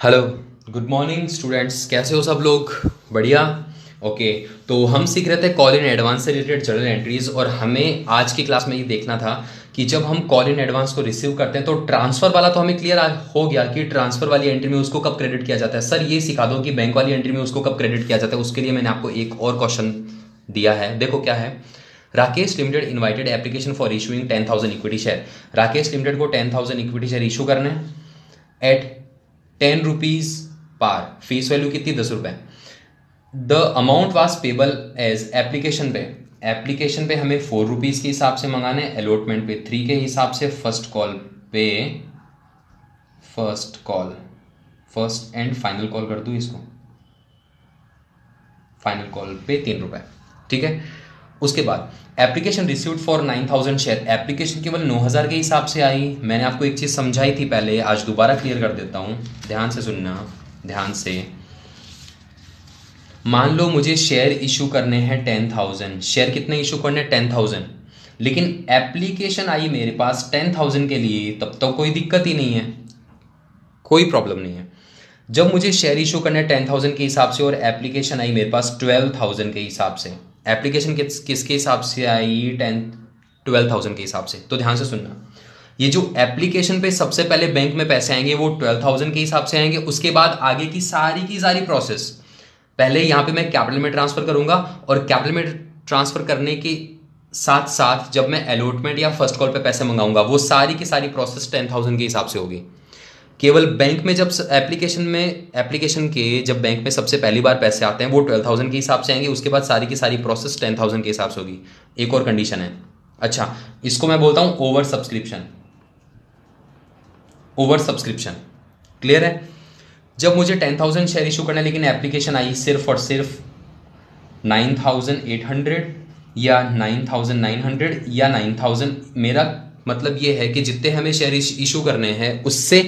Hello, good morning students. कैसे हो सब लोग? बढ़िया। ओके, तो हम सीख रहे थे कॉल इन एडवांस से रिलेटेड जर्नल एंट्रीज, और हमें आज की क्लास में ये देखना था कि जब हम कॉल इन एडवांस को रिसीव करते हैं तो ट्रांसफर वाला तो हमें क्लियर हो गया कि ट्रांसफर वाली एंट्री में उसको कब क्रेडिट किया जाता है। सर ये सिखा दो कि बैंक वाली एंट्री में उसको कब क्रेडिट किया जाता है। उसके लिए मैंने आपको एक और क्वेश्चन दिया है, देखो क्या है। Rakesh limited invited application for issuing 10,000 equity share. Rakesh limited को 10,000 इक्विटी शेयर इशू करने at 10 rupees par. Face value कितनी? 10 रुपए। The amount was payable as application पे। एप्लीकेशन पे हमें 4 रुपीज के हिसाब से मंगाने, अलॉटमेंट पे 3 के हिसाब से, first call first and final call कर दूं इसको, फाइनल कॉल पे 3 रुपए। ठीक है। उसके बाद application received for 9,000 share. Application केवल 9,000 के हिसाब से आई। मैंने आपको एक चीज समझाई थी पहले, आज दोबारा क्लियर कर देता हूं, ध्यान से सुनना, ध्यान से। मान लो मुझे शेयर इशू करने हैं 10,000। शेयर कितने इशू करने? 10,000। लेकिन एप्लीकेशन आई मेरे पास 10,000 के लिए, तब तो कोई दिक्कत ही नहीं है, कोई प्रॉब्लम नहीं है। जब मुझे शेयर इशू करने 10,000 के हिसाब से और एप्लीकेशन आई मेरे पास 12,000 के हिसाब से, एप्लीकेशन किसके हिसाब से आई? 12,000 के हिसाब से। तो ध्यान से सुनना, ये जो एप्लीकेशन पे सबसे पहले बैंक में पैसे आएंगे वो 12,000 के हिसाब से आएंगे। उसके बाद आगे की सारी प्रोसेस, पहले यहां पे मैं कैपिटल में ट्रांसफर करूंगा, और कैपिटल में ट्रांसफर करने के साथ साथ जब मैं अलॉटमेंट या फर्स्ट कॉल पे पैसे मंगाऊंगा वो सारी की सारी प्रोसेस 10,000 के हिसाब से होगी। केवल बैंक में जब एप्लीकेशन के जब बैंक में सबसे पहली बार पैसे आते हैं वो 12,000 के हिसाब से आएंगे। उसके बाद सारी की सारी प्रोसेस 10,000 के हिसाब से होगी। एक और कंडीशन है, अच्छा, इसको मैं बोलता हूं ओवर सब्सक्रिप्शन। क्लियर है? जब मुझे 10,000 शेयर इशू करना है लेकिन एप्लीकेशन आई सिर्फ और सिर्फ 9,800 या 9,900 या 9,000, मेरा मतलब ये है कि जितने हमें शेयर इशू करने हैं उससे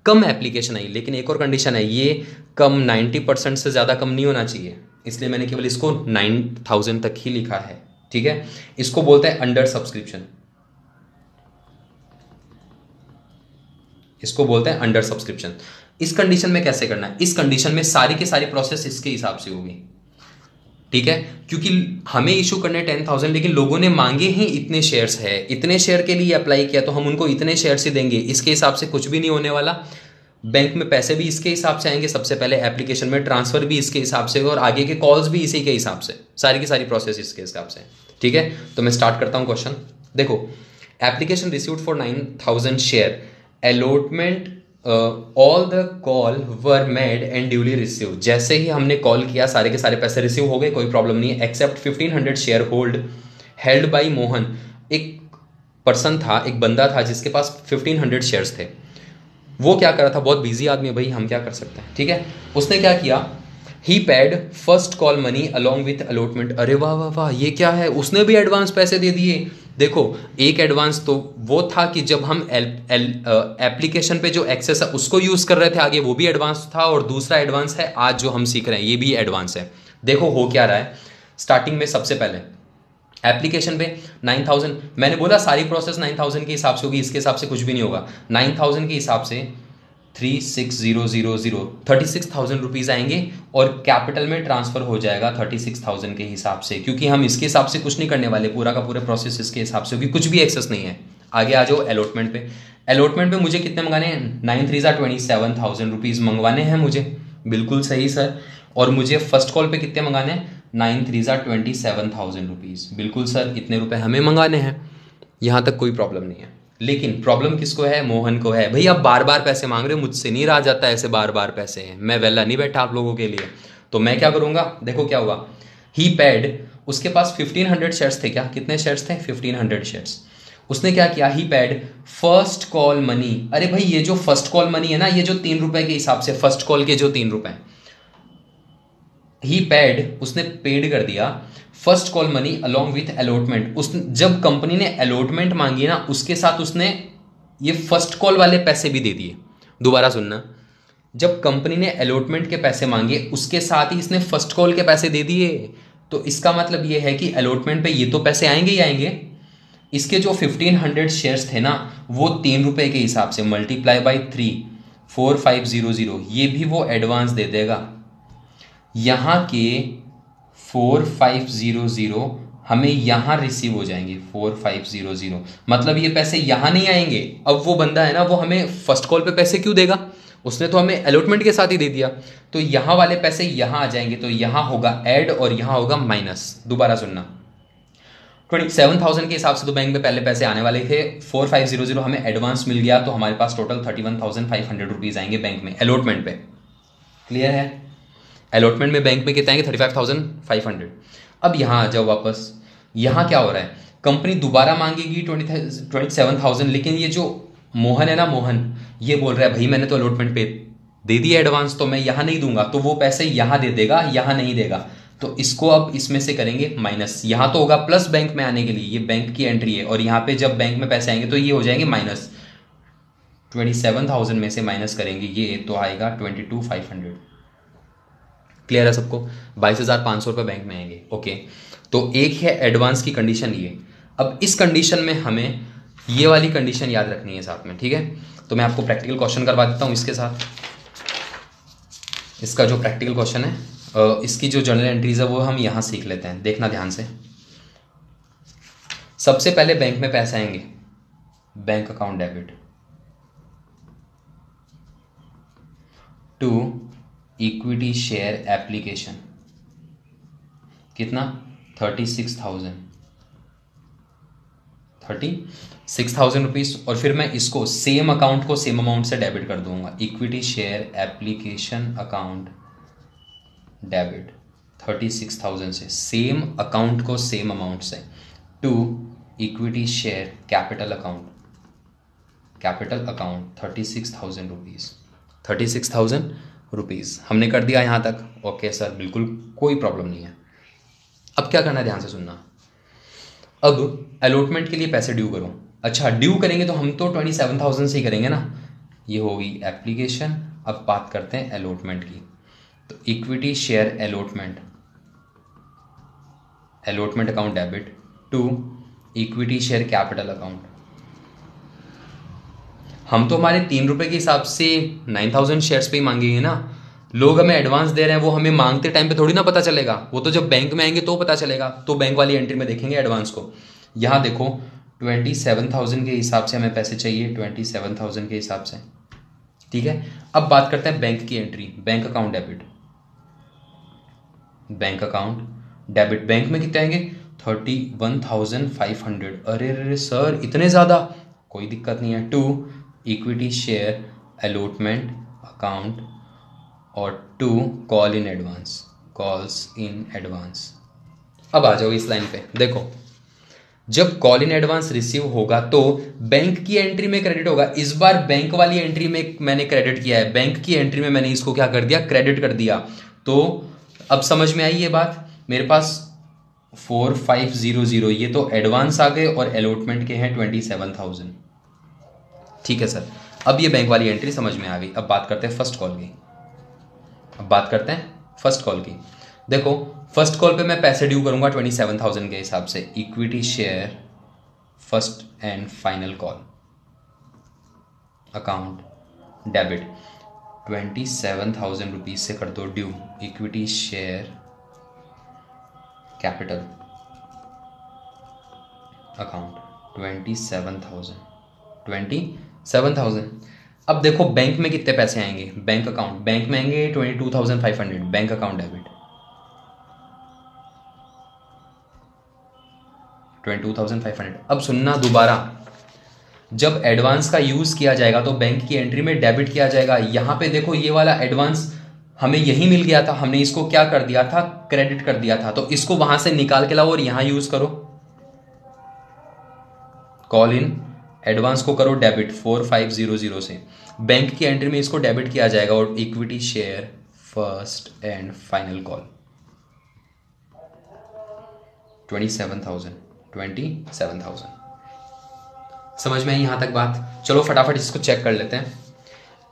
कम एप्लीकेशन आई। लेकिन एक और कंडीशन है, ये कम 90% से ज़्यादा कम नहीं होना चाहिए, इसलिए मैंने केवल इसको 9,000 तक ही लिखा है। ठीक है। इसको बोलते हैं अंडर सब्सक्रिप्शन, इसको बोलते हैं अंडर सब्सक्रिप्शन। इस कंडीशन में कैसे करना है? इस कंडीशन में सारी की सारी प्रोसेस इसके हिसाब से होगी। ठीक है, क्योंकि हमें इशू करने 10,000 लेकिन लोगों ने मांगे ही इतने शेयर्स है, इतने शेयर के लिए अप्लाई किया तो हम उनको इतने शेयर्स ही देंगे। इसके हिसाब से कुछ भी नहीं होने वाला। बैंक में पैसे भी इसके हिसाब से आएंगे, सबसे पहले एप्लीकेशन में ट्रांसफर भी इसके हिसाब से, और आगे के कॉल्स भी इसी के हिसाब से, सारी की सारी प्रोसेस इसके हिसाब से। ठीक है, तो मैं स्टार्ट करता हूं क्वेश्चन। देखो, application received for 9,000 share, allotment all the call were made and duly receive. जैसे ही हमने कॉल किया सारे के सारे पैसे रिसीव हो गए, कोई प्रॉब्लम नहीं है, except 1,500 share held by Mohan. एक पर्सन था, एक बंदा था जिसके पास 1,500 शेयर्स थे। वो क्या कर रहा था? बहुत बिजी आदमी है भाई, हम क्या कर सकते हैं। ठीक है, उसने क्या किया? He paid first call money along with allotment. अरे वाह वाह वाह, ये क्या है? उसने भी एडवांस पैसे दे दिए। देखो, एक एडवांस तो वो था कि जब हम एप्लीकेशन पे जो एक्सेस है उसको यूज कर रहे थे, आगे वो भी एडवांस था, और दूसरा एडवांस है आज जो हम सीख रहे हैं ये भी एडवांस है। देखो हो क्या रहा है, स्टार्टिंग में सबसे पहले एप्लीकेशन पे 9,000, मैंने बोला सारी प्रोसेस 9,000 के हिसाब से होगी, इसके हिसाब से कुछ भी नहीं होगा। 9,000 के हिसाब से 36,000 36,000 रुपीज आएंगे, और कैपिटल में ट्रांसफर हो जाएगा 36,000 के हिसाब से, क्योंकि हम इसके हिसाब से कुछ नहीं करने वाले, पूरा का पूरा प्रोसेस इसके हिसाब से होगी, कुछ भी एक्सेस नहीं है। आगे आ जाओ अलॉटमेंट पे। अलॉटमेंट पे मुझे कितने मंगाने हैं? 9 3 27,000 रुपीज मंगवाने हैं मुझे। बिल्कुल सही सर। और मुझे फर्स्ट कॉल पे कितने मंगाने हैं? 9 3 27,000 रुपीज। बिल्कुल सर, इतने रुपए हमें मंगाने हैं, यहां तक कोई प्रॉब्लम नहीं है। लेकिन प्रॉब्लम किसको है? मोहन को है। भाई आप बार बार पैसे मांग रहे हो, मुझसे नहीं रहा जाता ऐसे बार बार पैसे हैं, मैं वेला नहीं बैठा आप लोगों के लिए। तो मैं क्या करूंगा? देखो क्या हुआ, ही पेड, उसके पास 1,500 शेयर्स थे। क्या कितने शेयर्स थे? 1,500 शेयर्स। उसने क्या किया? He paid first call money. अरे भाई ये जो फर्स्ट कॉल मनी है ना, ये जो 3 रुपए के हिसाब से, फर्स्ट कॉल के जो 3 रुपए, ही पेड, उसने पेड कर दिया first call money along with allotment. उसने जब कंपनी ने अलॉटमेंट मांगी ना, उसके साथ उसने ये फर्स्ट कॉल वाले पैसे भी दे दिए। दोबारा सुनना, जब कंपनी ने अलॉटमेंट के पैसे मांगे उसके साथ ही इसने फर्स्ट कॉल के पैसे दे दिए। तो इसका मतलब ये है कि अलॉटमेंट पे ये तो पैसे आएंगे ही आएंगे। इसके जो 1,500 शेयर्स थे ना, वो 3 रुपए के हिसाब से मल्टीप्लाई बाई 3, 4500 ये भी वो एडवांस दे देगा। यहाँ के 4500 हमें यहाँ रिसीव हो जाएंगे 4500, मतलब ये पैसे यहाँ नहीं आएंगे। अब वो बंदा है ना, वो हमें फर्स्ट कॉल पे पैसे क्यों देगा, उसने तो हमें अलॉटमेंट के साथ ही दे दिया, तो यहाँ वाले पैसे यहाँ आ जाएंगे। तो यहाँ होगा ऐड और यहाँ होगा माइनस। दोबारा सुनना, 27,000 के हिसाब से तो बैंक में पहले पैसे आने वाले थे, 4500 हमें एडवांस मिल गया, तो हमारे पास टोटल 31,500 रुपीज़ आएंगे बैंक में अलॉटमेंट पे। क्लियर है? अलॉटमेंट में बैंक में कितना आएंगे 35,500। अब यहाँ आ जाओ वापस, यहाँ क्या हो रहा है, कंपनी दोबारा मांगेगी 27,000, लेकिन ये जो मोहन है ना, मोहन ये बोल रहा है भाई मैंने तो अलॉटमेंट पे दे दिया एडवांस, तो मैं यहाँ नहीं दूंगा, तो वो पैसे यहाँ दे देगा, यहाँ नहीं देगा। तो इसको अब इसमें से करेंगे माइनस, यहाँ तो होगा प्लस बैंक में आने के लिए, ये बैंक की एंट्री है, और यहाँ पे जब बैंक में पैसे आएंगे तो ये हो जाएंगे माइनस। 27,000 में से माइनस करेंगे ये, तो आएगा 22,500। क्लियर है सबको? 22,500 रुपये बैंक में आएंगे। ओके, तो एक है एडवांस की कंडीशन ये। अब इस कंडीशन में हमें ये वाली कंडीशन याद रखनी है साथ में, ठीक है? तो मैं आपको प्रैक्टिकल क्वेश्चन करवा देता हूँ इसके साथ। इसका जो प्रैक्टिकल क्वेश्चन है, इसकी जो जर्नल एंट्रीज है वो हम यहाँ सीख लेते हैं, देखना ध्यान से। सबसे पहले बैंक में पैसे आएंगे, bank account debit to equity share application, कितना 36,000 रुपीज़, और फिर मैं इसको सेम अकाउंट को सेम अमाउंट से डेबिट कर दूंगा, equity share application account debit 36,000 से, सेम अकाउंट को सेम अमाउंट से, to equity share capital account 36,000 rupees, 36,000 rupees हमने कर दिया यहाँ तक। ओके सर, बिल्कुल कोई प्रॉब्लम नहीं है। अब क्या करना है, ध्यान से सुनना। अब अलॉटमेंट के लिए पैसे ड्यू करो। अच्छा, ड्यू करेंगे तो हम तो 27,000 से ही करेंगे ना, ये होगी एप्लीकेशन। अब बात करते हैं अलॉटमेंट की, तो equity share allotment account debit to equity share capital account. हम तो हमारे 3 रुपए के हिसाब से 9,000 शेयर्स पे ही मांगेंगे ना, लोग हमें एडवांस दे रहे हैं, वो हमें मांगते टाइम पे थोड़ी ना पता चलेगा, वो तो जब बैंक में आएंगे तो पता चलेगा। तो बैंक वाली एंट्री में देखेंगे एडवांस को। यहाँ देखो 27,000 के हिसाब से हमें पैसे चाहिए, 27,000 के हिसाब से, ठीक है। अब बात करते हैं बैंक की entry, bank account debit, bank account debit, bank में कितने आएंगे 31,500। अरे सर इतने ज़्यादा, कोई दिक्कत नहीं है, to equity share allotment account और टू कॉल्स इन एडवांस। अब आ जाओ इस लाइन पे, देखो जब कॉल इन एडवांस रिसीव होगा तो बैंक की एंट्री में क्रेडिट होगा। इस बार बैंक वाली एंट्री में मैंने क्रेडिट किया है, बैंक की एंट्री में मैंने इसको क्या कर दिया, क्रेडिट कर दिया। तो अब समझ में आई ये बात, मेरे पास 4500 ये तो एडवांस आ गए और अलॉटमेंट के हैं 27,000, ठीक है सर। अब ये बैंक वाली एंट्री समझ में आ गई। अब बात करते हैं फर्स्ट कॉल की। देखो फर्स्ट कॉल पे मैं पैसे ड्यू करूंगा 27,000 के हिसाब से, equity share first and final call account debit 27,000 rupees से कर दो due, equity share capital account 27,000। अब देखो बैंक में कितने पैसे आएंगे, बैंक में आएंगे 22,500, बैंक अकाउंट डेबिट 22,500। अब सुनना दोबारा, जब एडवांस का यूज किया जाएगा तो बैंक की एंट्री में डेबिट किया जाएगा। यहां पे देखो ये वाला एडवांस हमें यही मिल गया था, हमने इसको क्या कर दिया था, क्रेडिट कर दिया था, तो इसको वहां से निकाल के लाओ और यहां यूज करो, कॉल इन एडवांस को करो डेबिट 4500 से, बैंक की एंट्री में इसको डेबिट किया जाएगा और equity share first and final call 27,000। समझ में आई यहां तक बात? चलो फटाफट इसको चेक कर लेते हैं।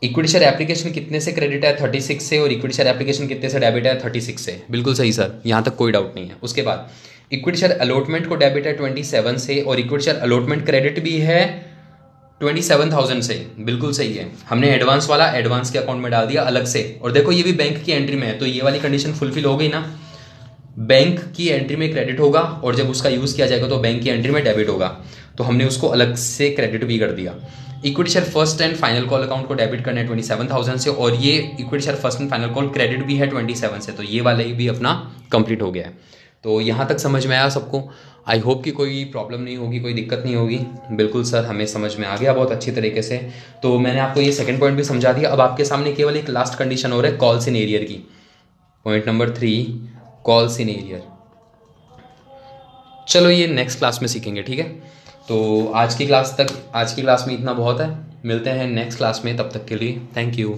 इक्विटी शेयर एप्लीकेशन कितने से क्रेडिट है, 36 से, और इक्विटी शेयर एप्लीकेशन कितने से डेबिट है, 36 से। बिल्कुल सही सर, यहां तक कोई डाउट नहीं है। उसके बाद इक्विटी शेयर अलॉटमेंट को डेबिट है 27 से, और इक्विटी शेयर अलॉटमेंट क्रेडिट भी है 27,000 से, बिल्कुल सही है। हमने एडवांस वाला एडवांस के अकाउंट में डाल दिया अलग से, और देखो ये भी बैंक की एंट्री में है, तो ये वाली कंडीशन फुलफिल हो गई ना। बैंक की एंट्री में क्रेडिट होगा और जब उसका यूज़ किया जाएगा तो बैंक की एंट्री में डेबिट होगा, तो हमने उसको अलग से क्रेडिट भी कर दिया। Equity share first and final call account को डेबिट करना है 27,000 से, और ये equity share first and final call credit भी है 27 से, तो ये वाला भी अपना कंप्लीट हो गया है। तो यहाँ तक समझ में आया सबको? आई होप कि कोई प्रॉब्लम नहीं होगी, कोई दिक्कत नहीं होगी। बिल्कुल सर, हमें समझ में आ गया बहुत अच्छी तरीके से। तो मैंने आपको ये सेकंड पॉइंट भी समझा दिया। अब आपके सामने केवल एक लास्ट कंडीशन और है, कॉल सिनेरियर की। Point number 3, call in arrear. चलो ये नेक्स्ट क्लास में सीखेंगे, ठीक है। तो आज की क्लास में इतना बहुत है। मिलते हैं नेक्स्ट क्लास में, तब तक के लिए थैंक यू।